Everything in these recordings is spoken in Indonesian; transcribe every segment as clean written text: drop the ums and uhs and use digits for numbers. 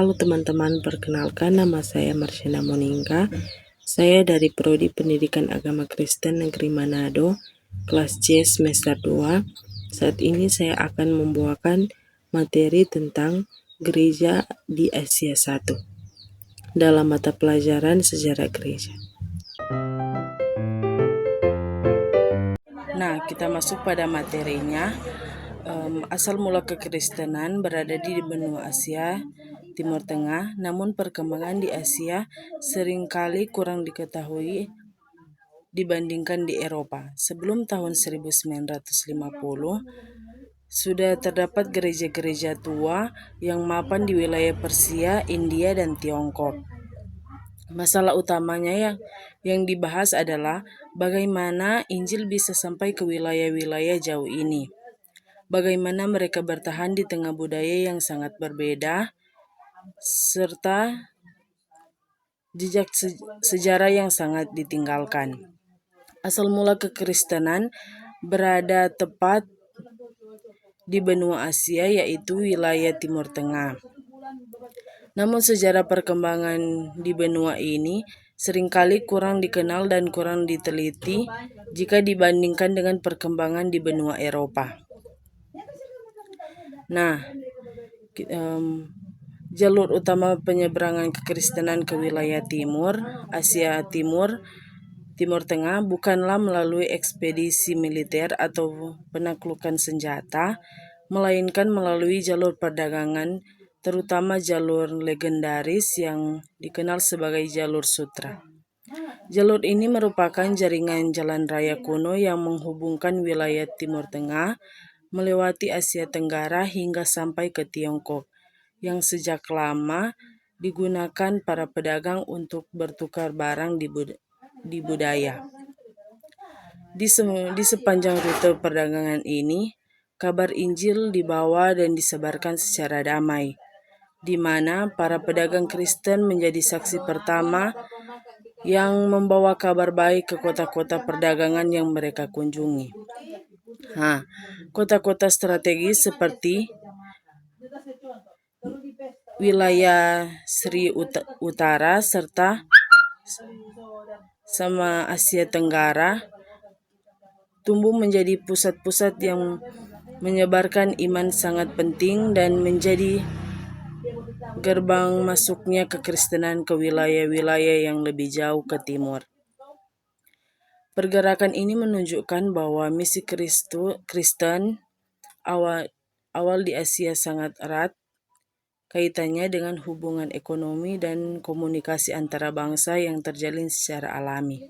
Halo teman-teman, perkenalkan nama saya Marsyana Moninga. Saya dari Prodi Pendidikan Agama Kristen Negeri Manado, kelas C semester 2. Saat ini saya akan membawakan materi tentang gereja di Asia 1 dalam mata pelajaran sejarah gereja. Nah, kita masuk pada materinya. Asal mula kekristenan berada di benua Asia Timur Tengah, namun perkembangan di Asia seringkali kurang diketahui dibandingkan di Eropa. Sebelum tahun 1950, sudah terdapat gereja-gereja tua yang mapan di wilayah Persia, India, dan Tiongkok. Masalah utamanya yang dibahas adalah bagaimana Injil bisa sampai ke wilayah-wilayah jauh ini. Bagaimana mereka bertahan di tengah budaya yang sangat berbeda, serta jejak sejarah yang sangat ditinggalkan. Asal mula kekristenan berada tepat di benua Asia, yaitu wilayah Timur Tengah. Namun sejarah perkembangan di benua ini seringkali kurang dikenal dan kurang diteliti jika dibandingkan dengan perkembangan di benua Eropa. Nah, jalur utama penyeberangan kekristenan ke wilayah timur, Asia Timur, Timur Tengah bukanlah melalui ekspedisi militer atau penaklukan senjata, melainkan melalui jalur perdagangan, terutama jalur legendaris yang dikenal sebagai jalur sutra. Jalur ini merupakan jaringan jalan raya kuno yang menghubungkan wilayah Timur Tengah melewati Asia Tenggara hingga sampai ke Tiongkok, yang sejak lama digunakan para pedagang untuk bertukar barang di budaya. Di sepanjang rute perdagangan ini, kabar Injil dibawa dan disebarkan secara damai, di mana para pedagang Kristen menjadi saksi pertama yang membawa kabar baik ke kota-kota perdagangan yang mereka kunjungi. Kota-kota strategis seperti wilayah Sri Utara serta sama Asia Tenggara tumbuh menjadi pusat-pusat yang menyebarkan iman sangat penting dan menjadi gerbang masuknya kekristenan ke wilayah-wilayah yang lebih jauh ke timur. Pergerakan ini menunjukkan bahwa misi Kristen awal di Asia sangat erat kaitannya dengan hubungan ekonomi dan komunikasi antara bangsa yang terjalin secara alami.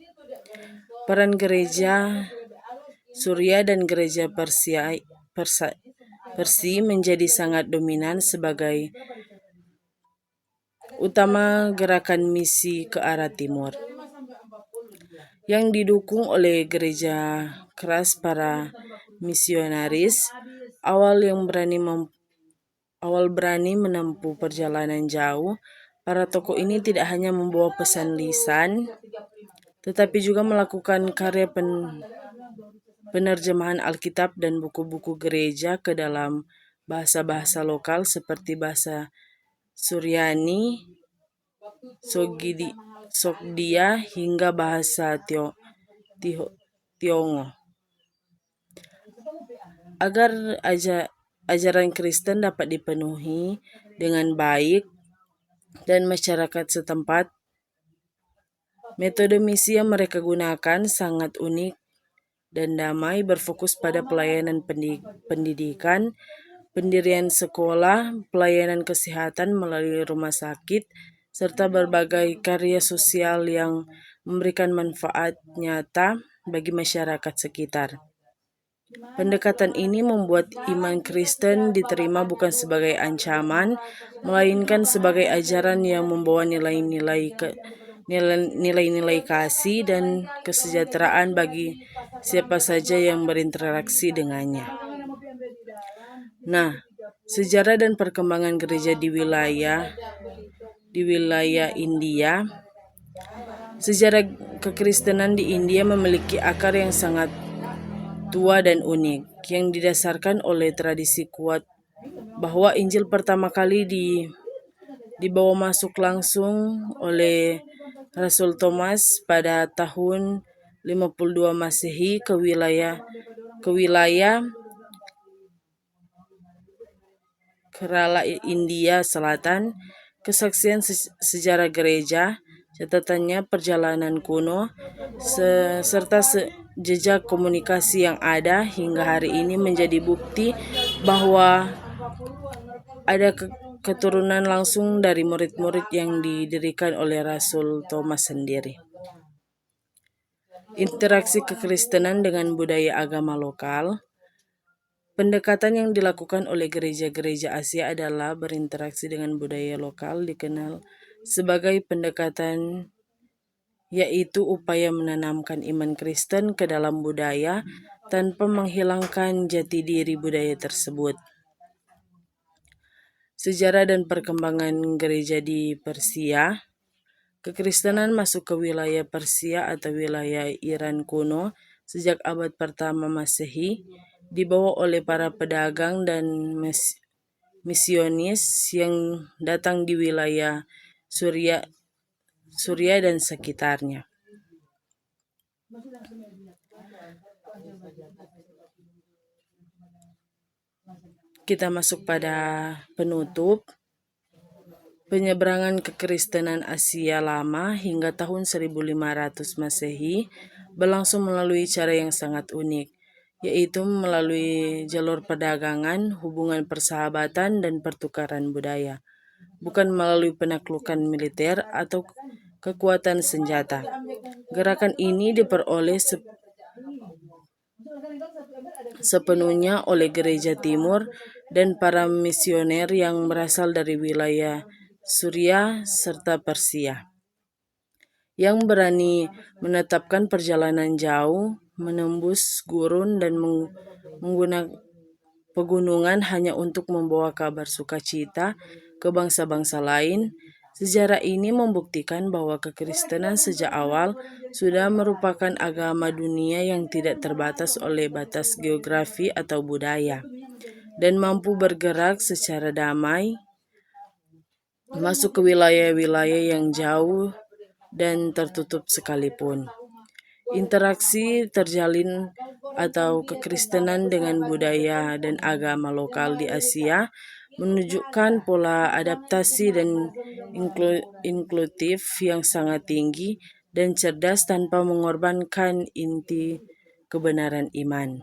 Peran gereja Surya dan gereja Persi menjadi sangat dominan sebagai utama gerakan misi ke arah timur, yang didukung oleh gereja keras para misionaris awal berani menempuh perjalanan jauh. Para tokoh ini tidak hanya membawa pesan lisan, tetapi juga melakukan karya penerjemahan Alkitab dan buku-buku gereja ke dalam bahasa-bahasa lokal seperti bahasa Suryani, Sogdia hingga bahasa Tiongho. Agar ajaran Kristen dapat dipenuhi dengan baik dan masyarakat setempat, metode misi yang mereka gunakan sangat unik dan damai, berfokus pada pelayanan pendidikan, pendirian sekolah, pelayanan kesehatan melalui rumah sakit, serta berbagai karya sosial yang memberikan manfaat nyata bagi masyarakat sekitar. Pendekatan ini membuat iman Kristen diterima bukan sebagai ancaman, melainkan sebagai ajaran yang membawa nilai-nilai kasih dan kesejahteraan bagi siapa saja yang berinteraksi dengannya. Nah, sejarah dan perkembangan gereja di wilayah India. Sejarah kekristenan di India memiliki akar yang sangat tua dan unik, yang didasarkan oleh tradisi kuat bahwa Injil pertama kali dibawa masuk langsung oleh Rasul Thomas pada tahun 52 Masehi ke wilayah Kerala India Selatan. Kesaksian sejarah gereja, catatannya perjalanan kuno, serta jejak komunikasi yang ada hingga hari ini menjadi bukti bahwa ada keturunan langsung dari murid-murid yang didirikan oleh Rasul Thomas sendiri. Interaksi kekristenan dengan budaya agama lokal. Pendekatan yang dilakukan oleh gereja-gereja Asia adalah berinteraksi dengan budaya lokal, dikenal sebagai pendekatan, yaitu upaya menanamkan iman Kristen ke dalam budaya tanpa menghilangkan jati diri budaya tersebut. Sejarah dan perkembangan gereja di Persia. Kekristenan masuk ke wilayah Persia atau wilayah Iran kuno sejak abad pertama Masehi, dibawa oleh para pedagang dan misionis yang datang di wilayah Suria dan sekitarnya. Kita masuk pada penutup. Penyeberangan kekristenan Asia Lama hingga tahun 1500 Masehi berlangsung melalui cara yang sangat unik, yaitu melalui jalur perdagangan, hubungan persahabatan, dan pertukaran budaya, bukan melalui penaklukan militer atau kekuatan senjata. Gerakan ini diperoleh sepenuhnya oleh Gereja Timur dan para misioner yang berasal dari wilayah Suria serta Persia, yang berani menetapkan perjalanan jauh, menembus gurun dan menggunakan pegunungan hanya untuk membawa kabar sukacita ke bangsa-bangsa lain. Sejarah ini membuktikan bahwa kekristenan sejak awal sudah merupakan agama dunia yang tidak terbatas oleh batas geografi atau budaya, dan mampu bergerak secara damai masuk ke wilayah-wilayah yang jauh dan tertutup sekalipun. Interaksi terjalin atau kekristenan dengan budaya dan agama lokal di Asia menunjukkan pola adaptasi dan inklusif yang sangat tinggi dan cerdas tanpa mengorbankan inti kebenaran iman.